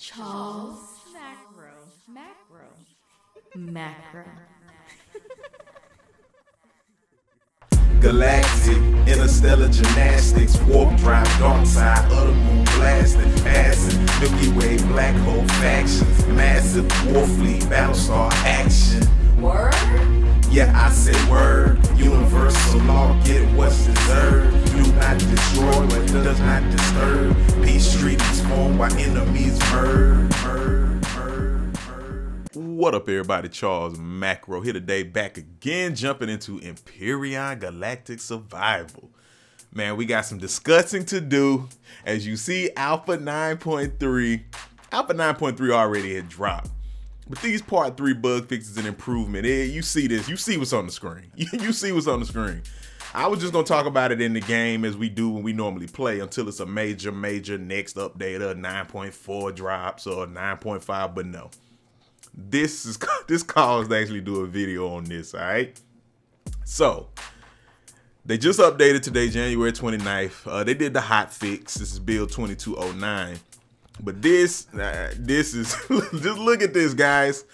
Charles. Macro. Galactic, interstellar gymnastics, warp drive, dark side of the moon blasting, passing, Milky Way, black hole factions, massive war fleet, battlestar action. Word? Yeah, I say word. Universal law, get what's deserved. Do not destroy what does not disturb. Peace treaties form while enemies merge. What up, everybody? Charles Macro here today, back again, jumping into Empyrion Galactic Survival. Man, we got some discussing to do. As you see, Alpha 9.3 already had dropped. But these part 3 bug fixes and improvement, you see this, you see what's on the screen. You see what's on the screen. I was just gonna talk about it in the game as we do when we normally play until it's a major next update, or 9.4 drops or 9.5, but no. This calls to actually do a video on this, all right? So, they just updated today, January 29th. They did the hot fix. This is build 2209. But this is, just look at this, guys.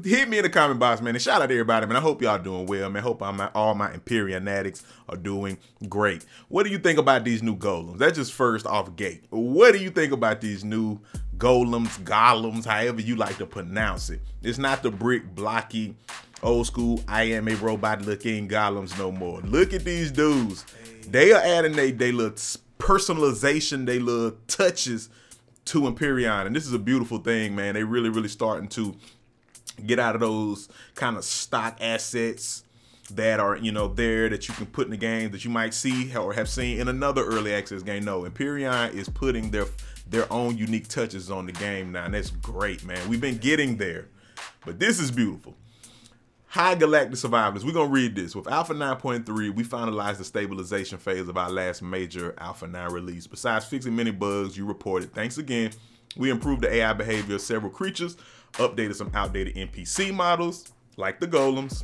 Hit me in the comment box, man, and shout out to everybody, man. I hope y'all doing well, man. Hope all my Empyrion addicts are doing great. What do you think about these new golems? That's just first off gate. What do you think about these new golems, however you like to pronounce it? It's not the brick, blocky, old school, I am a robot looking golems no more. Look at these dudes. They are adding they little personalization, they little touches to Empyrion, and this is a beautiful thing, man. They really starting to get out of those kind of stock assets that are, you know, there that you can put in the game that you might see or have seen in another early access game. No, Empyrion is putting their own unique touches on the game now, and that's great, man. We've been getting there, but this is beautiful. Hi, Galactic Survivors. We're going to read this. With Alpha 9.3, we finalized the stabilization phase of our last major Alpha 9 release. Besides fixing many bugs you reported, thanks again, we improved the AI behavior of several creatures, updated some outdated NPC models, like the golems.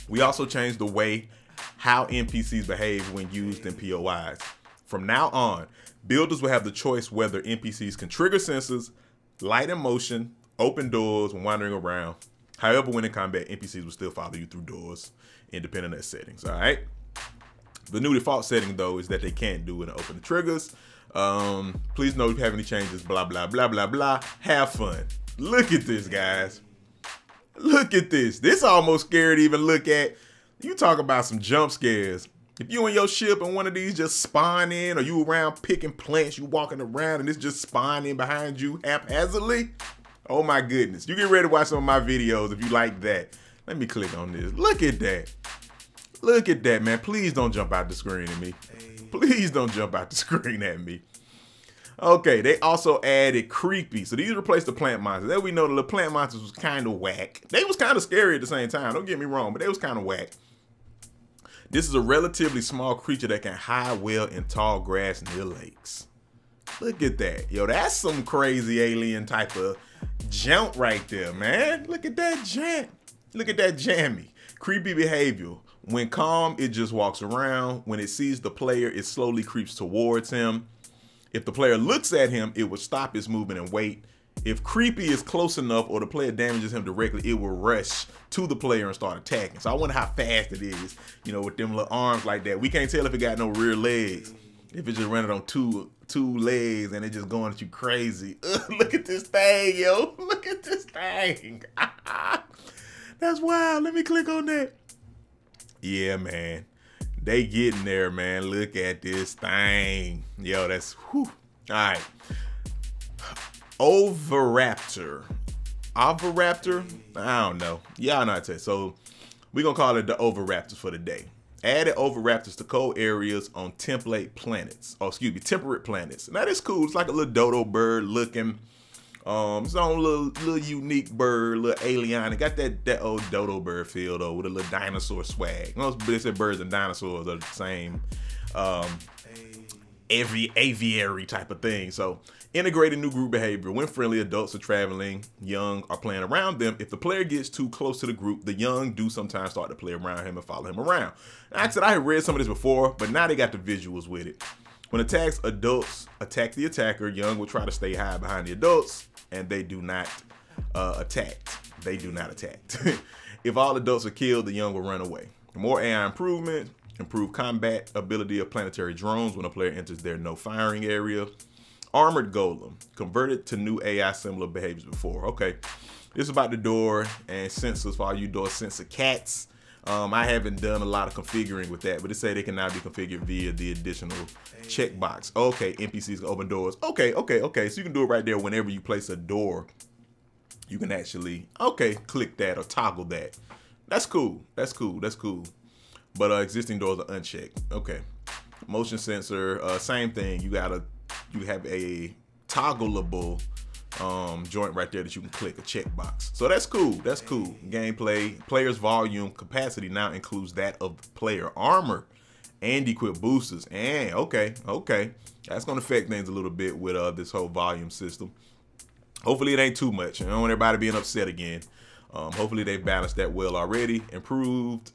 We also changed the way how NPCs behave when used in POIs. From now on, builders will have the choice whether NPCs can trigger sensors, light in motion, open doors when wandering around. However, when in combat, NPCs will still follow you through doors, independent of settings, all right? The new default setting, though, is that they can't do it and open the triggers. Please note if you have any changes, blah, blah, blah, blah, blah. Have fun. Look at this, guys. Look at this. This almost scary to even look at. You talk about some jump scares. If you and your ship and one of these just spawn in, or you around picking plants, you walking around and it's just spawning behind you haphazardly, oh my goodness. You get ready to watch some of my videos if you like that. Let me click on this. Look at that. Look at that, man. Please don't jump out the screen at me. Please don't jump out the screen at me. Okay, they also added creepy. So these replaced the plant monsters. There we know the little plant monsters was kind of whack. They was kind of scary at the same time. Don't get me wrong, but they was kind of whack. This is a relatively small creature that can hide well in tall grass near lakes. Look at that. Yo, that's some crazy alien type of jump right there, man. Look at that jam. Look at that jammy. Creepy behavior. When calm, it just walks around. When it sees the player, it slowly creeps towards him. If the player looks at him, it will stop its movement and wait. If creepy is close enough or the player damages him directly, it will rush to the player and start attacking. So I wonder how fast it is, you know, with them little arms like that. We can't tell if it got no rear legs. If it's just running on two legs and it just going at you crazy. Look at this thing, yo. Look at this thing. That's wild. Let me click on that. Yeah, man. They getting there, man. Look at this thing. Yo, that's whew. All right. Overraptor. Overraptor? I don't know. Y'all know how to say it. So we're going to call it the Overraptors for the day. Added Overraptors to cold areas on temperate planets. Now that's cool. It's like a little dodo bird looking. It's on a little unique bird, little alien. It got that old dodo bird feel though, with a little dinosaur swag. They said birds and dinosaurs are the same aviary type of thing. So integrating new group behavior. When friendly adults are traveling, young are playing around them. If the player gets too close to the group, the young do sometimes start to play around him and follow him around. Like I said, I had read some of this before, but now they got the visuals with it. When attacks, adults attack the attacker. Young will try to stay high behind the adults and they do not attack. They do not attack. If all adults are killed, the young will run away. More AI improvement, improved combat ability of planetary drones when a player enters their no firing area. Armored golem, converted to new AI similar behaviors before. Okay, this is about the door and sensors for all you door sensor cats. I haven't done a lot of configuring with that, but it say they can now be configured via the additional checkbox. Okay, NPCs can open doors. Okay. So you can do it right there whenever you place a door. You can actually, click that or toggle that. That's cool. But existing doors are unchecked. Okay. Motion sensor, same thing. You have a toggleable joint right there that you can click, a checkbox. So that's cool. Gameplay, player's volume capacity now includes that of player armor and equip boosters. And okay. That's gonna affect things a little bit with this whole volume system. Hopefully it ain't too much. I don't want everybody being upset again. Hopefully they balanced that well already. Improved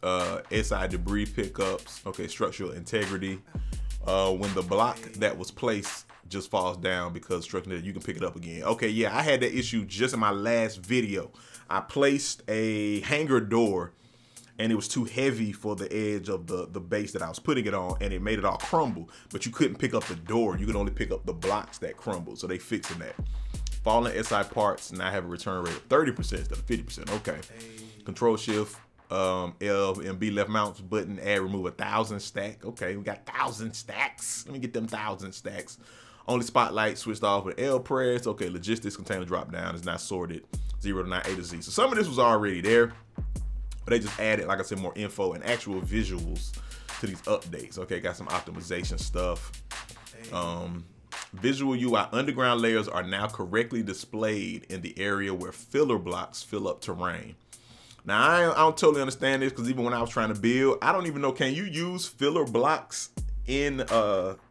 SI debris pickups. Okay, structural integrity. When the block that was placed just falls down because structure, you can pick it up again. Okay, yeah, I had that issue just in my last video. I placed a hangar door and it was too heavy for the edge of the base that I was putting it on, and it made it all crumble, but you couldn't pick up the door. You could only pick up the blocks that crumbled, so they fixing that. Fallen SI parts now have a return rate of 30% instead of 50%. Okay. Control shift, L and B left mouse button, add remove 1,000 stack. Okay, we got 1,000 stacks. Let me get them 1,000 stacks. Only spotlight switched off with L press. Okay, logistics container drop down is not sorted 0 to 9, A to Z. So some of this was already there, but they just added, like I said, more info and actual visuals to these updates. Okay, got some optimization stuff. Visual UI underground layers are now correctly displayed in the area where filler blocks fill up terrain. Now, I don't totally understand this because even when I was trying to build, I don't even know, can you use filler blocks in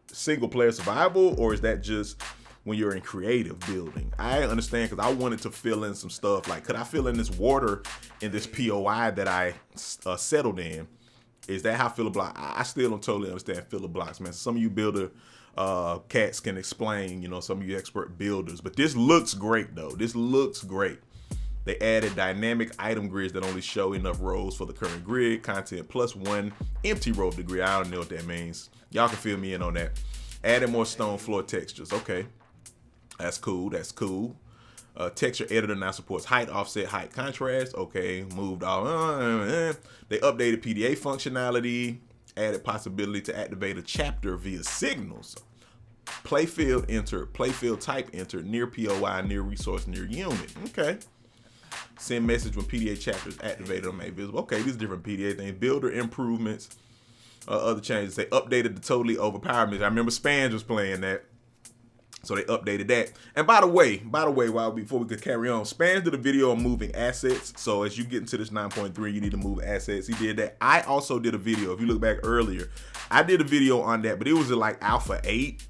single player survival, or is that just when you're in creative building? I understand because I wanted to fill in some stuff. Like, could I fill in this water in this POI that I settled in? Is that how filler block? I still don't totally understand filler blocks, man. So some of you builder cats can explain, you know, some of you expert builders, but this looks great though. This looks great. They added dynamic item grids that only show enough rows for the current grid content plus 1 empty row of the grid. I don't know what that means. Y'all can fill me in on that. Added more stone floor textures. Okay, that's cool. Texture editor now supports height, offset, height, contrast. Okay, moved all. They updated PDA functionality. Added possibility to activate a chapter via signals. Playfield entered, playfield type entered, near POI, near resource, near unit. Okay. Send message when PDA chapters activated or made visible. Okay, these different PDA things. Builder improvements, other changes. They updated the totally overpowered mission. I remember Spans was playing that, so they updated that. And by the way, before we could carry on, Spans did a video on moving assets. So as you get into this 9.3, you need to move assets. He did that. I also did a video. If you look back earlier, I did a video on that, but it was in like Alpha 8.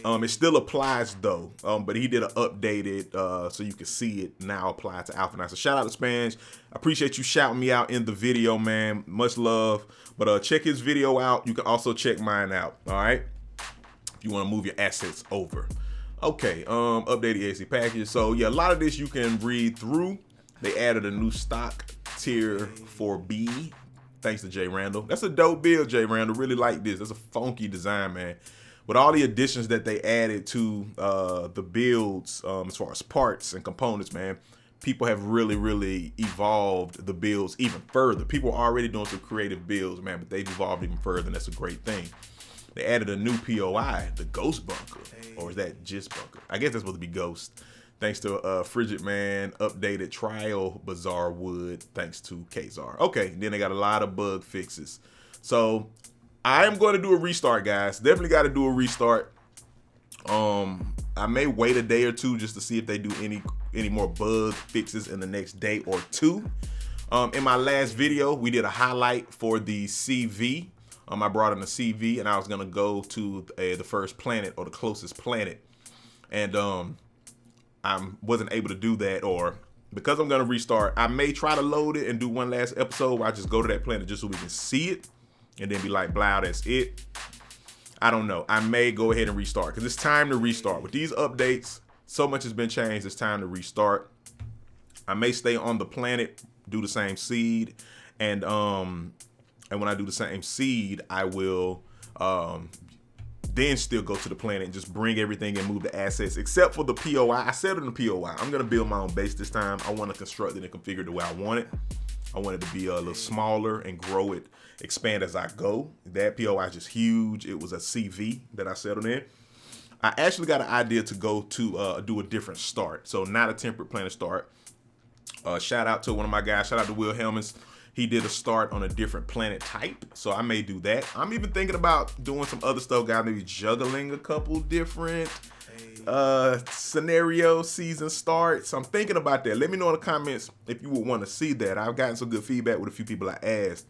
It still applies though, but he did an updated so you can see it now applied to Alpha 9. So shout out to Spans. I appreciate you shouting me out in the video, man. Much love. But check his video out. You can also check mine out. All right, if you want to move your assets over. Okay, updated EAC package. So yeah, a lot of this you can read through. They added a new stock tier for B, thanks to Jay Randall. That's a dope build, Jay Randall. Really like this. That's a funky design, man. With all the additions that they added to the builds, as far as parts and components, man, people have really evolved the builds even further. People are already doing some creative builds, man, but they've evolved even further, and that's a great thing. They added a new POI, the Ghost Bunker, or is that just Bunker? I guess that's supposed to be Ghost. Thanks to Frigid Man, updated Trial Bazaar Wood, thanks to Kazar. Okay, then they got a lot of bug fixes. So I am going to do a restart, guys. Definitely got to do a restart. I may wait a day or two just to see if they do any more bug fixes in the next day or two. In my last video, we did a highlight for the CV. I brought in a CV, and I was gonna go to the first planet or the closest planet, and I wasn't able to do that, or because I'm gonna restart, I may try to load it and do one last episode where I just go to that planet just so we can see it, and then be like, blah, that's it. I don't know. I may go ahead and restart because it's time to restart with these updates. So much has been changed. It's time to restart. I may stay on the planet, do the same seed, and when I do the same seed, I will then still go to the planet and just bring everything and move the assets, except for the POI. I said in the POI, I'm gonna build my own base this time. I want to construct it and configure it the way I want it. I want it to be a little smaller and grow it, expand as I go. That POI is just huge. It was a CV that I settled in. I actually got an idea to go to do a different start. So not a temperate planet start. Shout out to one of my guys. Shout out to Will Helmans. He did a start on a different planet type. So I may do that. I'm even thinking about doing some other stuff, guys. Maybe juggling a couple different scenario season starts. I'm thinking about that. Let me know in the comments if you would want to see that. I've gotten some good feedback with a few people I asked,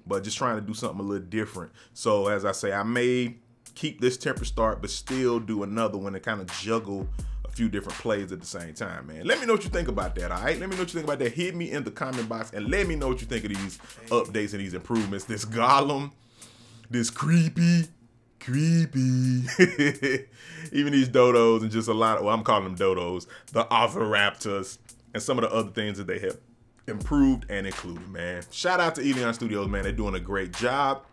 but just trying to do something a little different. So as I say, I may keep this temperate start, but still do another one and kind of juggle a few different plays at the same time, man. Let me know what you think about that, all right? Let me know what you think about that. Hit me in the comment box and let me know what you think of these updates and these improvements. This golem, this creepy. Even these dodos and just a lot of, well, I'm calling them dodos, the Oviraptors, and some of the other things that they have improved and included, man. Shout out to Empyrion Studios, man. They're doing a great job.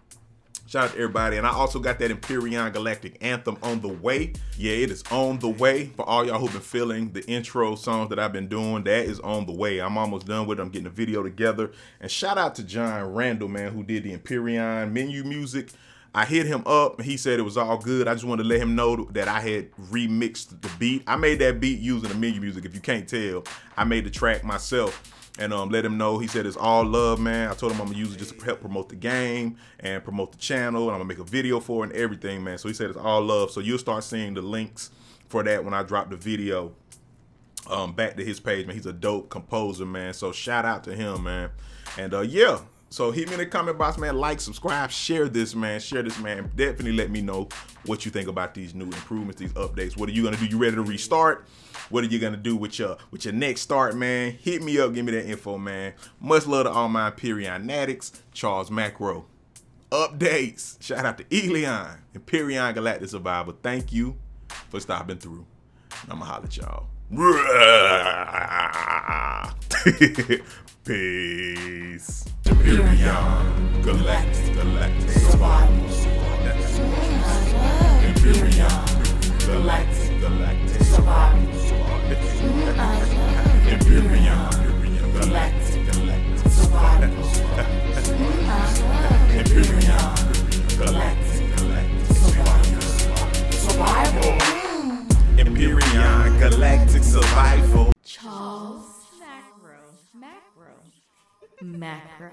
Shout out to everybody. And I also got that Empyrion Galactic anthem on the way. Yeah, it is on the way. For all y'all who've been feeling the intro songs that I've been doing, that is on the way. I'm almost done with it. I'm getting a video together. And shout out to John Randall, man, who did the Empyrion menu music. I hit him up and he said it was all good. I just wanted to let him know that I had remixed the beat. I made that beat using the menu music. If you can't tell, I made the track myself. And let him know. He said it's all love, man. I told him I'm gonna use it just to help promote the game and promote the channel, and I'm gonna make a video for it and everything, man. So he said it's all love. So you'll start seeing the links for that when I drop the video back to his page, man. He's a dope composer, man. So shout out to him, man. And yeah. So hit me in the comment box, man. Like, subscribe, share this, man. Share this, man. Definitely let me know what you think about these new improvements, these updates. What are you gonna do? You ready to restart? What are you gonna do with your next start, man? Hit me up, give me that info, man. Much love to all my Empyrion addicts. Charles Macro. Updates. Shout out to Elion, Empyrion Galactic Survivor. Thank you for stopping through. I'ma holler at y'all. Peace. Empyrion Galactic Survival. Empyrion Galactic Survival. Empyrion Galactic Survival. Empyrion Galactic Survival. Empyrion Galactic Survival. Charles Macro.